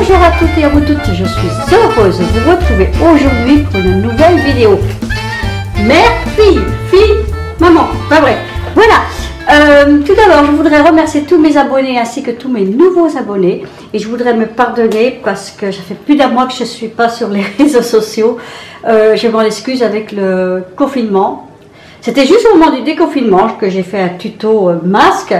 Bonjour à toutes et à vous toutes, je suis heureuse de vous retrouver aujourd'hui pour une nouvelle vidéo. Mère, fille, maman, pas vrai. Voilà, tout d'abord je voudrais remercier tous mes abonnés ainsi que tous mes nouveaux abonnés. Et je voudrais me pardonner parce que ça fait plus d'un mois que je ne suis pas sur les réseaux sociaux. Je m'en excuse avec le confinement. C'était juste au moment du déconfinement que j'ai fait un tuto masque.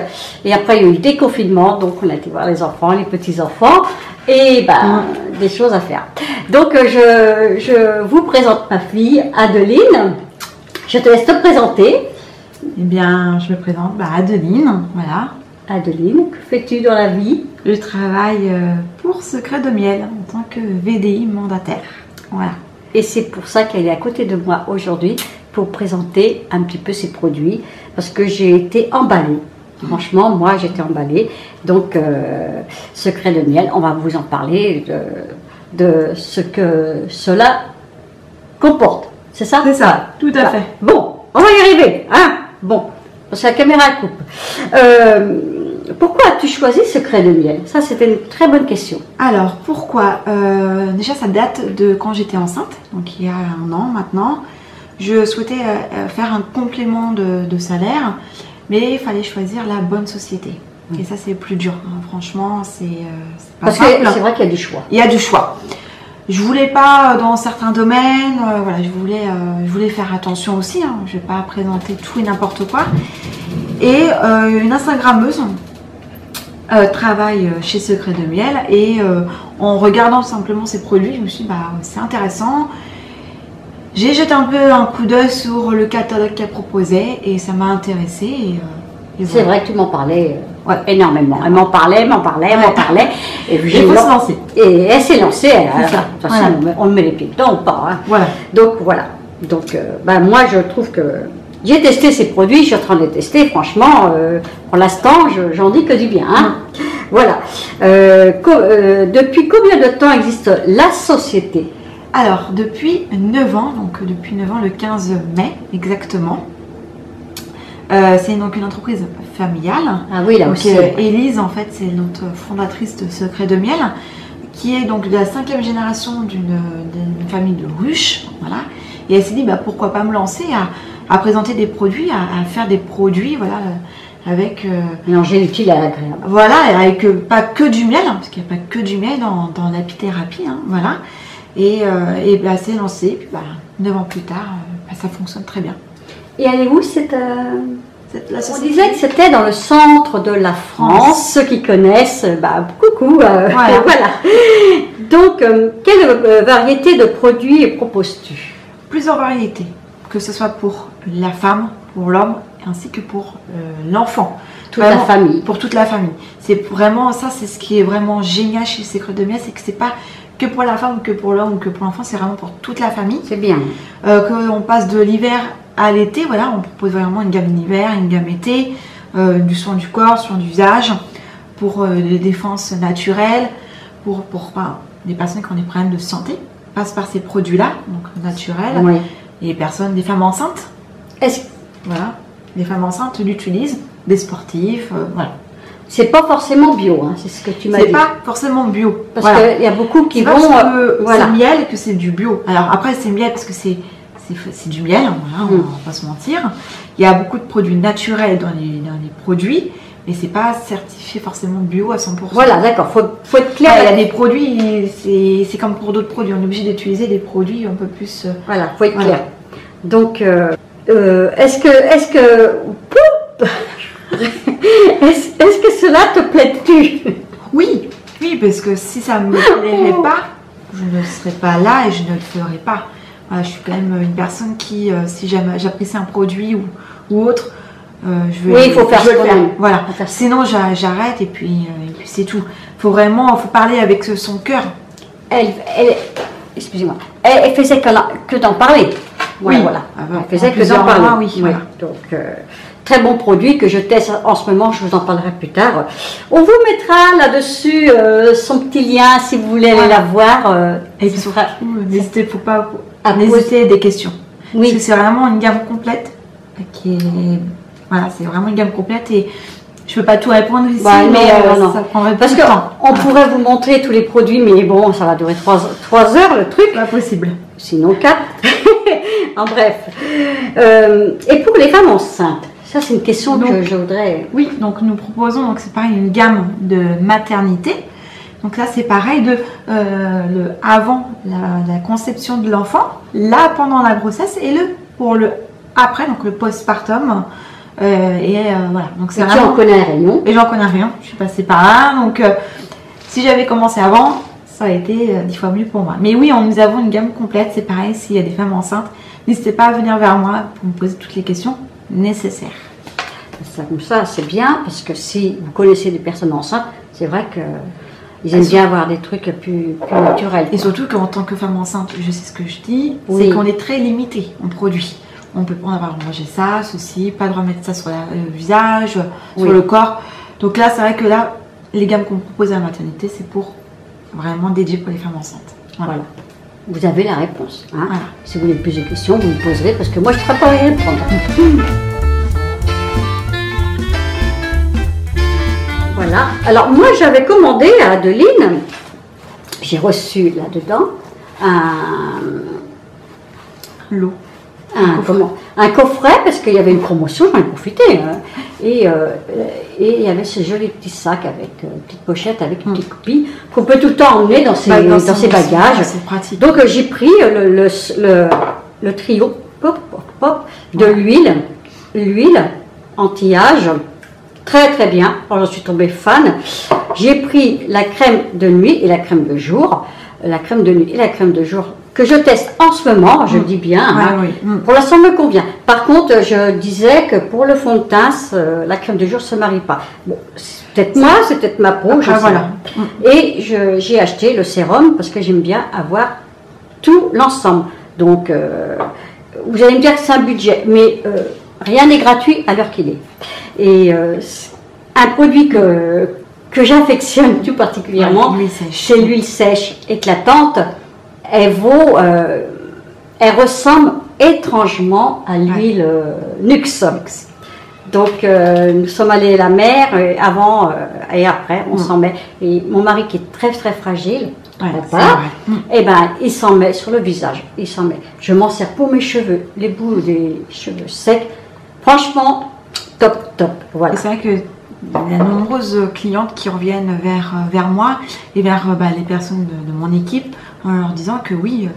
Et après, il y a eu le déconfinement. Donc, on a été voir les enfants, les petits-enfants. Et ben, des choses à faire. Donc, je vous présente ma fille, Adeline. Je te laisse te présenter. Eh bien, je me présente, Adeline, voilà. Adeline, que fais-tu dans la vie? Je travaille pour Secret de Miel en tant que VDI mandataire. Voilà. Et c'est pour ça qu'elle est à côté de moi aujourd'hui pour présenter un petit peu ses produits parce que j'ai été emballée. Franchement, moi j'étais emballée. Donc, Secret de Miel, on va vous en parler de ce que cela comporte. C'est ça? C'est ça, tout à fait. Bon, on va y arriver, hein? Bon, parce que la caméra coupe. Pourquoi as-tu choisi Secret de Miel? Ça, c'était une très bonne question. Alors, pourquoi? Déjà, ça date de quand j'étais enceinte, donc il y a un an maintenant. Je souhaitais faire un complément de salaire, mais il fallait choisir la bonne société. Et ça, c'est plus dur. Hein. Franchement, c'est pas parce simple. que c'est vrai qu'il y a du choix. Il y a du choix. Je voulais pas dans certains domaines, voilà, je voulais faire attention aussi. Hein. Je vais pas présenter tout et n'importe quoi. Et une Instagrammeuse travaille chez Secret de Miel et en regardant simplement ses produits, je me suis dit c'est intéressant. J'ai jeté un peu un coup d'œil sur le catalogue qu'elle proposait et ça m'a intéressée. Et c'est vrai que tu m'en parlais énormément. Elle m'en parlait. Et il faut se lancer. Et elle s'est lancée. De toute façon, voilà. on met les pieds dedans ou pas. Hein. Voilà. Donc voilà. Donc moi je trouve que j'ai testé ces produits, je suis en train de les tester. Franchement, pour l'instant, j'en dis que du bien. Hein. Voilà. Depuis combien de temps existe la société? Alors, depuis 9 ans, donc depuis 9 ans, le 15 mai exactement. C'est donc une entreprise familiale. Ah oui, là aussi. Élise, en fait, c'est notre fondatrice de Secret de Miel, qui est donc de la 5e génération d'une famille de ruches. Voilà. Et elle s'est dit, pourquoi pas me lancer à présenter des produits, à faire des produits, voilà, avec... mélanger l'utile à l'agréable. Voilà, avec pas que du miel, hein, parce qu'il n'y a pas que du miel dans l'apithérapie, hein, voilà. Et c'est lancé, puis 9 ans plus tard, ça fonctionne très bien. Et elle est où cette la on disait que c'était dans le centre de la France. Ceux qui connaissent, coucou. Voilà. Voilà. Donc, quelle variété de produits proposes-tu? Plusieurs variétés, que ce soit pour la femme, pour l'homme, ainsi que pour l'enfant. Toute la famille. Pour toute la famille. C'est vraiment ça, c'est ce qui est vraiment génial chez Secret de Miel, c'est que c'est pas que pour la femme, que pour l'homme ou que pour l'enfant, c'est vraiment pour toute la famille. C'est bien. Qu'on passe de l'hiver à l'été, voilà, on propose vraiment une gamme d'hiver, une gamme été, du soin du corps, soin du visage, pour les défenses naturelles, pour des personnes qui ont des problèmes de santé, passent par ces produits-là, donc naturels, oui. Et des femmes enceintes, voilà, les femmes enceintes l'utilisent, des sportifs, voilà. C'est pas forcément bio, hein, c'est ce que tu m'as dit. C'est pas forcément bio. Parce qu'il y a beaucoup qui vont... C'est miel que c'est du bio. Alors après, c'est miel parce que c'est du miel, voilà, on va pas se mentir. Il y a beaucoup de produits naturels dans les produits, mais c'est pas certifié forcément bio à 100%. Voilà, d'accord, faut être clair. Il y a des produits, c'est comme pour d'autres produits, on est obligé d'utiliser des produits un peu plus... Voilà, faut être clair. Donc, est-ce que cela te plaît-tu? Oui, parce que si ça ne me plairait pas, je ne serais pas là et je ne le ferais pas. Voilà, je suis quand même une personne qui, si j'apprécie un produit ou autre, je vais, il faut faire je vais le faire. Même. Voilà. Sinon, j'arrête et puis c'est tout. Faut parler avec son cœur. Excusez-moi, elle faisait que d'en parler. Oui, voilà. Elle faisait que d'en parler. Oui, voilà. Donc, très bon produit que je teste en ce moment, je vous en parlerai plus tard. On vous mettra là-dessus son petit lien si vous voulez aller la voir. Et surtout, n'hésitez pas à poser des questions. Oui. Parce que c'est vraiment une gamme complète qui est... Voilà, c'est vraiment une gamme complète et je Je peux pas tout répondre ici, Bah, non, mais non. ça prendrait Parce plus de temps. qu'on pourrait vous montrer tous les produits, mais bon, ça va durer 3 heures le truc. Pas possible. Sinon 4. En bref. Et pour les femmes enceintes, ça c'est une question que je voudrais... Oui, donc nous proposons, donc c'est pareil, une gamme de maternité. Donc là c'est pareil, avant la conception de l'enfant, là pendant la grossesse et pour le après, donc le postpartum. Voilà. Donc c'est Tu en connais un rayon. Et j'en connais rien, je suis passée par là. Donc si j'avais commencé avant, ça aurait été 10 fois mieux pour moi. Mais oui, nous avons une gamme complète, c'est pareil, s'il y a des femmes enceintes, n'hésitez pas à venir vers moi pour me poser toutes les questions nécessaires. Ça, comme ça, c'est bien, parce que si vous connaissez des personnes enceintes, c'est vrai qu'ils aiment bien avoir des trucs plus naturels. Et surtout qu'en tant que femme enceinte, je sais ce que je dis, Oui. c'est qu'on est très limité en produits. On peut pas avoir mangé ça, ceci, pas le droit de mettre ça sur le visage, Oui. sur le corps. Donc là, c'est vrai que là, les gammes qu'on propose à la maternité, c'est pour vraiment dédié pour les femmes enceintes. Voilà. Vous avez la réponse. Hein. Voilà. Si vous voulez plus de questions, vous me poserez, parce que moi, je ne serai pas à y répondre. Voilà. Alors, moi, j'avais commandé à Adeline, j'ai reçu là-dedans un coffret, parce qu'il y avait une promotion, j'en ai profité. Hein. Et il y avait ce joli petit sac avec une petite pochette, avec une petite copie, qu'on peut tout le temps emmener dans ses bagages. C'est pratique. Donc j'ai pris le trio de l'huile anti-âge, très très bien, alors, je suis tombée fan. J'ai pris la crème de nuit et la crème de jour, la crème de nuit et la crème de jour que je teste en ce moment, je le dis bien, hein. Oui. Pour l'instant me convient. Par contre, je disais que pour le fond de teint, la crème de jour ne se marie pas. Bon, c'est peut-être moi, c'est peut-être ma peau, je sais voilà. pas. Et j'ai acheté le sérum parce que j'aime bien avoir tout l'ensemble. Donc, vous allez me dire que c'est un budget, mais rien n'est gratuit à l'heure qu'il est. Et un produit que j'affectionne tout particulièrement, c'est l'huile sèche éclatante. Elle ressemble étrangement à l'huile Nux. Donc nous sommes allés à la mer avant et après on s'en met. Et mon mari qui est très très fragile, et ben il s'en met sur le visage. Il s'en met. Je m'en sers pour mes cheveux, les bouts des cheveux secs. Franchement, top. Voilà. Et c'est vrai que il y a de nombreuses clientes qui reviennent vers moi et vers les personnes de mon équipe en leur disant que oui,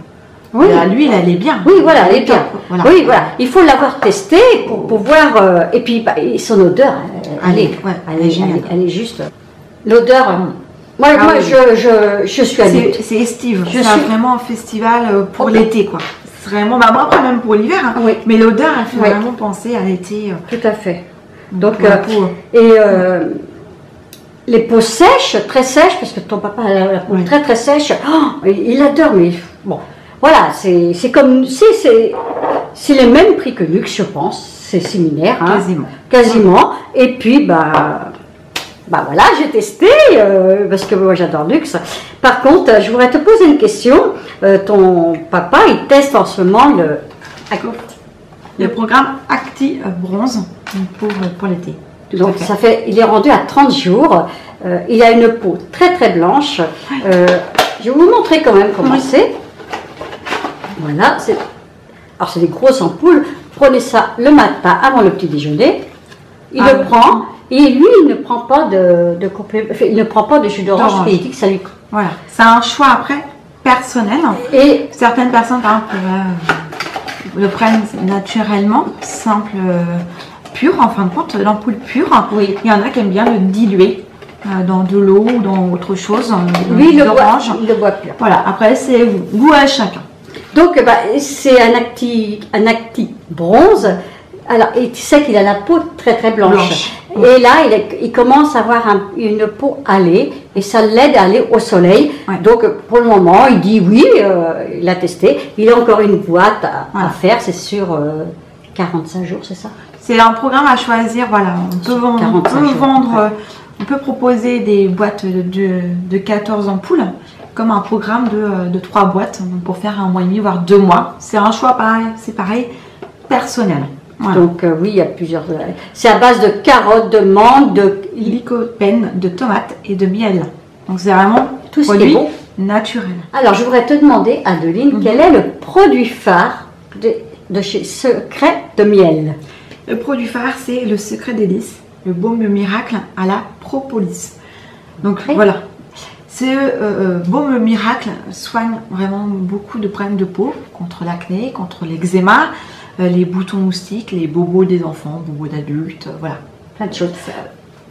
l'huile elle est bien. Oui, voilà, elle est bien. Voilà. Oui, voilà. Il faut l'avoir testé pour pouvoir. Et puis et son odeur, elle est juste. L'odeur. Moi, je suis adepte. C'est estive. C'est vraiment un festival pour l'été, quoi. C'est vraiment, après même pour l'hiver, hein, oui. Mais l'odeur, elle fait vraiment penser à l'été. Tout à fait. Donc, les peaux sèches, très sèches, parce que ton papa a la peau très très sèche, il adore, mais bon, voilà, c'est comme, c'est les mêmes prix que Nux, je pense, c'est similaire, hein, quasiment, et puis, voilà, j'ai testé, parce que moi j'adore Nux. Par contre, je voudrais te poser une question, ton papa, il teste en ce moment le programme Acti Bronze pour l'été. Donc il est rendu à 30 jours. Il a une peau très très blanche. Je vais vous montrer quand même comment c'est. Voilà. Alors c'est des grosses ampoules. Prenez ça le matin avant le petit déjeuner. Il le prend. Et lui, il ne prend pas il ne prend pas de jus d'orange parce qu'il dit que ça lui. Voilà. C'est un choix après personnel. Et certaines personnes, par exemple, le prennent naturellement, simple, pur, en fin de compte, l'ampoule pure. Oui. Il y en a qui aiment bien le diluer dans de l'eau ou dans autre chose. Lui, il le boit pur. Voilà, après, c'est goût à chacun. Donc, c'est un acti bronze. Alors, et tu sais qu'il a la peau très très blanche. Oui. Et là, il commence à avoir une peau hâlée et ça l'aide à aller au soleil. Ouais. Donc, pour le moment, il dit oui, il a testé. Il a encore une boîte à faire, c'est sur 45 jours, c'est ça? C'est un programme à choisir, voilà. On peut proposer des boîtes de 14 ampoules, comme un programme de 3 boîtes, pour faire 1 mois et demi, voire 2 mois. C'est un choix pareil, personnel. Voilà. Donc oui, il y a plusieurs. C'est à base de carottes, de mangue, de Lycopène, de tomates et de miel. Donc c'est vraiment tout ce qui est produit bon. naturel. Alors je voudrais te demander, Adeline, quel est le produit phare de chez Secret de Miel? Le produit phare, c'est le Secret Délice, le baume miracle à la propolis. Donc Oui. voilà. Ce baume miracle soigne vraiment beaucoup de problèmes de peau, contre l'acné, contre l'eczéma, les boutons moustiques, les bobos des enfants, bobos d'adultes, voilà. Plein de choses.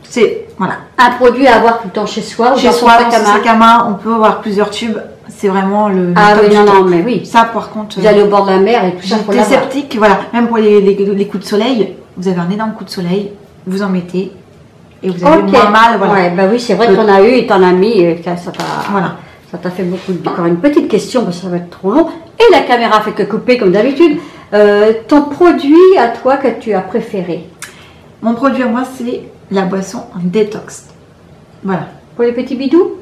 C'est voilà. Un produit à avoir tout le temps chez soi ou Chez dans son soi, sac dans à son main. sac à main, on peut avoir plusieurs tubes. C'est vraiment le Ah top oui, du non, top. non, mais oui. Ça, par contre, Vous allez au bord de la mer et tout ça pour des l'avoir. sceptiques, voilà. Même pour les coups de soleil, vous avez un énorme coup de soleil, vous en mettez et vous avez Ok. moins mal. Voilà. Ouais, bah oui, c'est vrai qu'on a eu et t'en as mis et ça t'a Voilà. ça t'a fait beaucoup de bien. Encore une petite question, parce que ça va être trop long. Et la caméra fait que couper comme d'habitude. Ton produit à toi que tu as préféré Mon produit à moi, c'est la boisson en détox. Voilà. pour les petits bidous?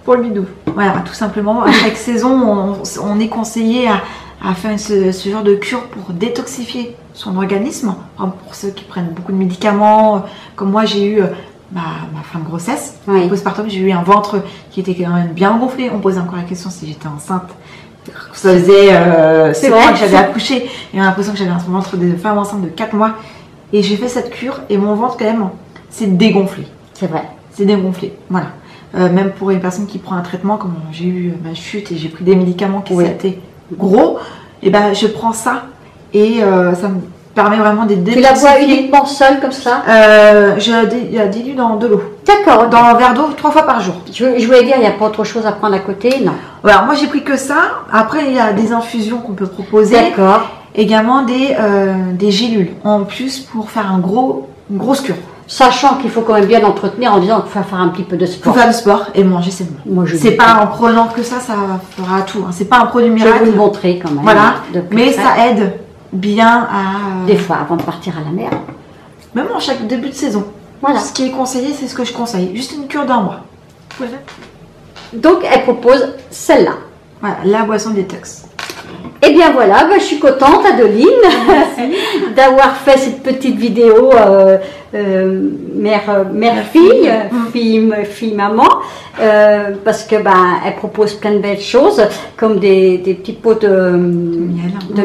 Pour le bidou. Voilà, tout simplement. À chaque saison, on est conseillé à faire ce genre de cure pour détoxifier son organisme. Par exemple, pour ceux qui prennent beaucoup de médicaments, comme moi, j'ai eu ma fin de grossesse. Oui. Postpartum, j'ai eu un ventre qui était quand même bien gonflé. On posait encore la question si j'étais enceinte. Ça faisait 7 vrai. mois que j'avais accouché et on a l'impression que j'avais un ventre de femme enceinte de 4 mois. Et j'ai fait cette cure et mon ventre, quand même, s'est dégonflé. C'est vrai. C'est dégonflé. Voilà. Même pour une personne qui prend un traitement, comme j'ai eu ma chute et j'ai pris des médicaments qui Oui. étaient gros, et ben je prends ça et ça me permet vraiment de Tu la bois détoxifier. uniquement seule comme ça? Je la dilue dans de l'eau. D'accord. Dans un verre d'eau 3 fois par jour. Je voulais dire, il n'y a pas autre chose à prendre à côté? Non. Voilà, moi j'ai pris que ça. Après, il y a des infusions qu'on peut proposer. D'accord. Également des gélules en plus pour faire une grosse cure. Sachant qu'il faut quand même bien l'entretenir en disant qu'il faut faire un petit peu de Pour sport. faire du sport et manger sainement. Moi, je C'est dis pas en prenant que ça fera tout. Hein. C'est pas un produit Je vais miracle. vous le montrer quand même. Voilà, de plus mais près. ça aide bien à... Des fois, avant de partir à la mer. Même en chaque début de saison. Voilà. Ce qui est conseillé, c'est ce que je conseille. Juste une cure d'un mois. Voilà. Donc, elle propose celle-là. Voilà, la boisson détox. Et bien voilà, je suis contente, Adeline, d'avoir fait cette petite vidéo mère-fille, fille-maman, parce que elle propose plein de belles choses, comme des petits pots de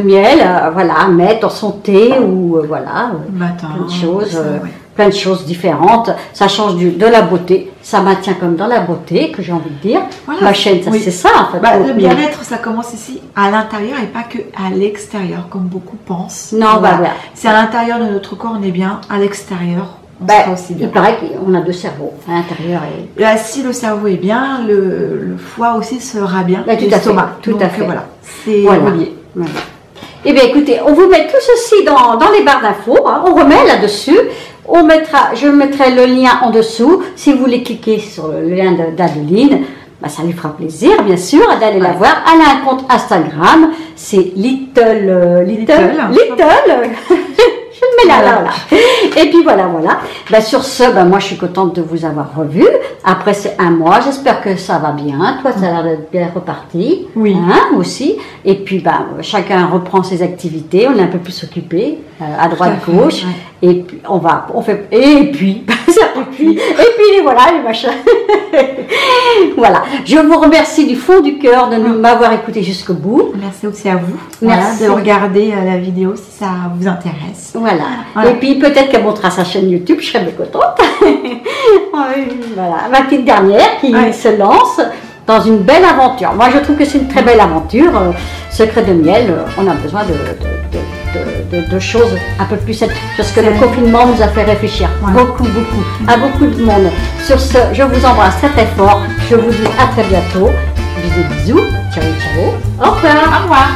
miel, voilà, à mettre dans son thé ou voilà, Matin, plein de choses. ça, ouais. Plein de choses différentes, ça change de la beauté, ça maintient comme dans la beauté, que j'ai envie de dire. Voilà. Ma chaîne, ça, Oui. c'est ça en fait. Le bien-être, ça commence ici à l'intérieur et pas que à l'extérieur, comme beaucoup pensent. Non, Voilà. voilà. C'est à l'intérieur de notre corps, on est bien. À l'extérieur, on sera aussi bien. Il paraît qu'on a deux cerveaux, à l'intérieur et... Là, si le cerveau est bien, le foie aussi sera bien. Tout et à l'estomac. fait, tout Donc, à fait. Voilà, c'est Voilà. relié. Voilà. Eh bien écoutez, on vous met tout ceci dans les barres d'infos, hein. On remet là-dessus, je mettrai le lien en dessous, si vous voulez cliquer sur le lien d'Adeline, ça lui fera plaisir bien sûr d'aller la voir. Elle a un compte Instagram, c'est Little. Je le mets là. Et puis voilà. Sur ce, moi je suis contente de vous avoir revu. Après c'est un mois, j'espère que ça va bien. Toi, ça a l'air d'être bien reparti. Oui. Hein, aussi. Et puis chacun reprend ses activités. On est un peu plus occupé, à droite, Tout à fait, gauche. ouais. Et puis voilà les machins. Voilà. Je vous remercie du fond du cœur de m'avoir écouté jusqu'au bout. Merci aussi à vous. Merci. Voilà, de regarder la vidéo si ça vous intéresse. Voilà. Voilà. Et puis peut-être qu'elle montera sa chaîne YouTube, je serais bien contente. Voilà. Ma petite dernière qui se lance dans une belle aventure. Moi je trouve que c'est une très belle aventure. Secret de miel, on a besoin de choses un peu plus saines. Parce que le confinement nous a fait réfléchir beaucoup à beaucoup de monde. Sur ce, je vous embrasse très très fort. Je vous dis à très bientôt. Bisous. Ciao. Au revoir. Au revoir.